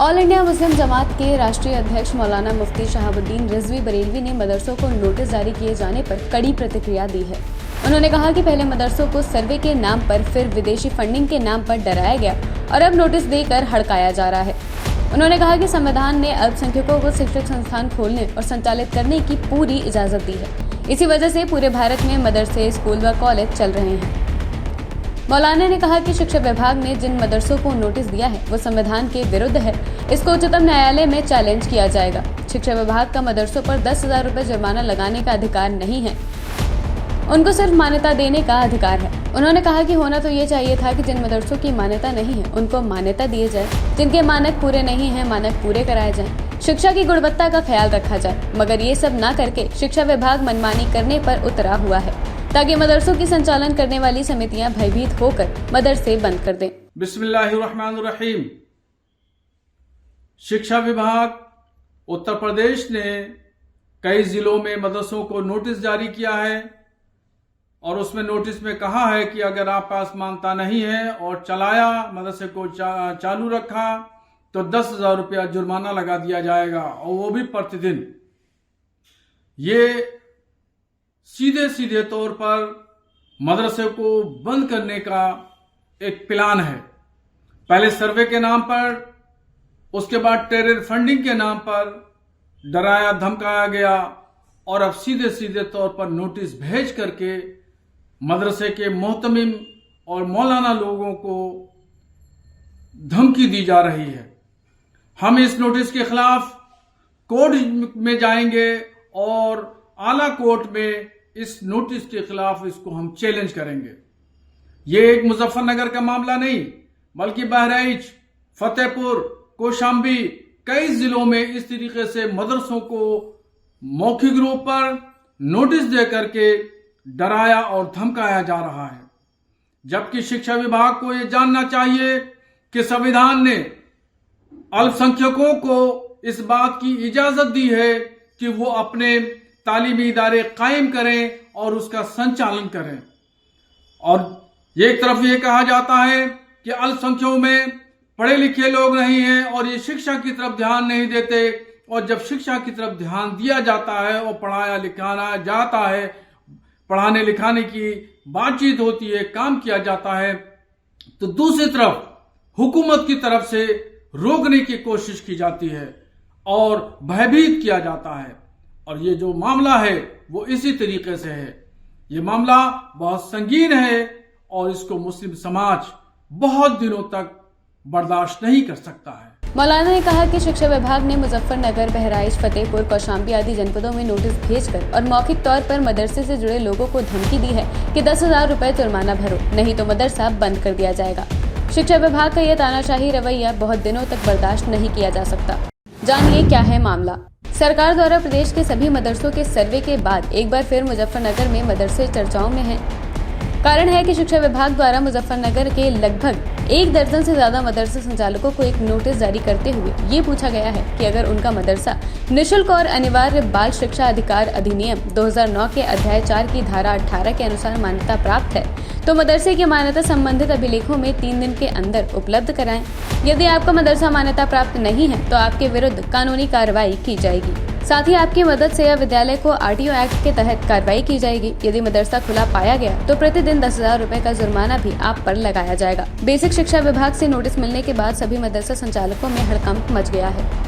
All India Muslim जमात के राष्ट्रीय अध्यक्ष मौलाना मुफ्ती शहाबुद्दीन रिजवी बरेलवी ने मदरसों को नोटिस जारी किए जाने पर कड़ी प्रतिक्रिया दी है। उन्होंने कहा कि पहले मदरसों को सर्वे के नाम पर, फिर विदेशी फंडिंग के नाम पर डराया गया और अब नोटिस देकर हड़काया जा रहा है। उन्होंने कहा कि संविधान ने अल्पसंख्यकों को शिक्षक संस्थान खोलने और संचालित करने की पूरी इजाजत दी है। इसी वजह से पूरे भारत में मदरसे, स्कूल व कॉलेज चल रहे हैं। मौलाना ने कहा कि शिक्षा विभाग ने जिन मदरसों को नोटिस दिया है वो संविधान के विरुद्ध है। इसको उच्चतम न्यायालय में चैलेंज किया जाएगा। शिक्षा विभाग का मदरसों पर 10,000 रुपए जुर्माना लगाने का अधिकार नहीं है, उनको सिर्फ मान्यता देने का अधिकार है। उन्होंने कहा कि होना तो ये चाहिए था कि जिन मदरसों की मान्यता नहीं है उनको मान्यता दिए जाए, जिनके मानक पूरे नहीं हैं मानक पूरे कराए जाएं, शिक्षा की गुणवत्ता का ख्याल रखा जाए। मगर ये सब ना करके शिक्षा विभाग मनमानी करने पर उतरा हुआ है ताकि मदरसों की संचालन करने वाली समितियां भयभीत होकर मदरसे बंद कर दें। बिस्मिल्लाहिर्रहमानिर्रहीम। शिक्षा विभाग उत्तर प्रदेश ने कई जिलों में मदरसों को नोटिस जारी किया है और उसमें नोटिस में कहा है कि अगर आप पास मानता नहीं है और चलाया, मदरसे को चालू रखा तो 10,000 रुपया जुर्माना लगा दिया जाएगा, और वो भी प्रतिदिन। ये सीधे सीधे तौर पर मदरसे को बंद करने का एक प्लान है। पहले सर्वे के नाम पर, उसके बाद टेरर फंडिंग के नाम पर डराया धमकाया गया और अब सीधे सीधे तौर पर नोटिस भेज करके मदरसे के मोहतमिम और मौलाना लोगों को धमकी दी जा रही है। हम इस नोटिस के खिलाफ कोर्ट में जाएंगे और आला कोर्ट में इस नोटिस के खिलाफ इसको हम चैलेंज करेंगे। ये एक मुजफ्फरनगर का मामला नहीं, बल्कि बहराइच, फतेहपुर, कौशाम्बी, कई जिलों में इस तरीके से मदरसों को मौखिक रूप पर नोटिस दे करके डराया और धमकाया जा रहा है। जबकि शिक्षा विभाग को यह जानना चाहिए कि संविधान ने अल्पसंख्यकों को इस बात की इजाजत दी है कि वो अपने तालीमी इदारे कायम करें और उसका संचालन करें। और एक तरफ ये कहा जाता है कि अल्पसंख्यकों में पढ़े लिखे लोग नहीं हैं और ये शिक्षा की तरफ ध्यान नहीं देते, और जब शिक्षा की तरफ ध्यान दिया जाता है और पढ़ाया लिखाना जाता है, पढ़ाने लिखाने की बातचीत होती है, काम किया जाता है, तो दूसरी तरफ हुकूमत की तरफ से रोकने की कोशिश की जाती है और भयभीत किया जाता है। और ये जो मामला है वो इसी तरीके से है। ये मामला बहुत संगीन है और इसको मुस्लिम समाज बहुत दिनों तक बर्दाश्त नहीं कर सकता है। मौलाना ने कहा कि शिक्षा विभाग ने मुजफ्फरनगर, बहराइच, फतेहपुर, कौशाम्बी आदि जनपदों में नोटिस भेजकर और मौखिक तौर पर मदरसे से जुड़े लोगों को धमकी दी है कि 10,000 रुपए जुर्माना भरो, नहीं तो मदरसा बंद कर दिया जाएगा। शिक्षा विभाग का यह तानाशाही रवैया बहुत दिनों तक बर्दाश्त नहीं किया जा सकता। जानिए क्या है मामला। सरकार द्वारा प्रदेश के सभी मदरसों के सर्वे के बाद एक बार फिर मुजफ्फरनगर में मदरसे चर्चाओं में हैं। कारण है कि शिक्षा विभाग द्वारा मुजफ्फरनगर के लगभग 1 दर्जन से ज्यादा मदरसा संचालकों को एक नोटिस जारी करते हुए ये पूछा गया है कि अगर उनका मदरसा निःशुल्क और अनिवार्य बाल शिक्षा अधिकार अधिनियम 2009 के अध्याय 4 की धारा 18 के अनुसार मान्यता प्राप्त है तो मदरसे की मान्यता संबंधित अभिलेखों में 3 दिन के अंदर उपलब्ध कराएं। यदि आपका मदरसा मान्यता प्राप्त नहीं है तो आपके विरुद्ध कानूनी कार्रवाई की जाएगी। साथ ही आपकी मदद से या विद्यालय को आरटीओ एक्ट के तहत कार्रवाई की जाएगी। यदि मदरसा खुला पाया गया तो प्रतिदिन 10,000 रुपए का जुर्माना भी आप पर लगाया जाएगा। बेसिक शिक्षा विभाग से नोटिस मिलने के बाद सभी मदरसा संचालकों में हड़कंप मच गया है।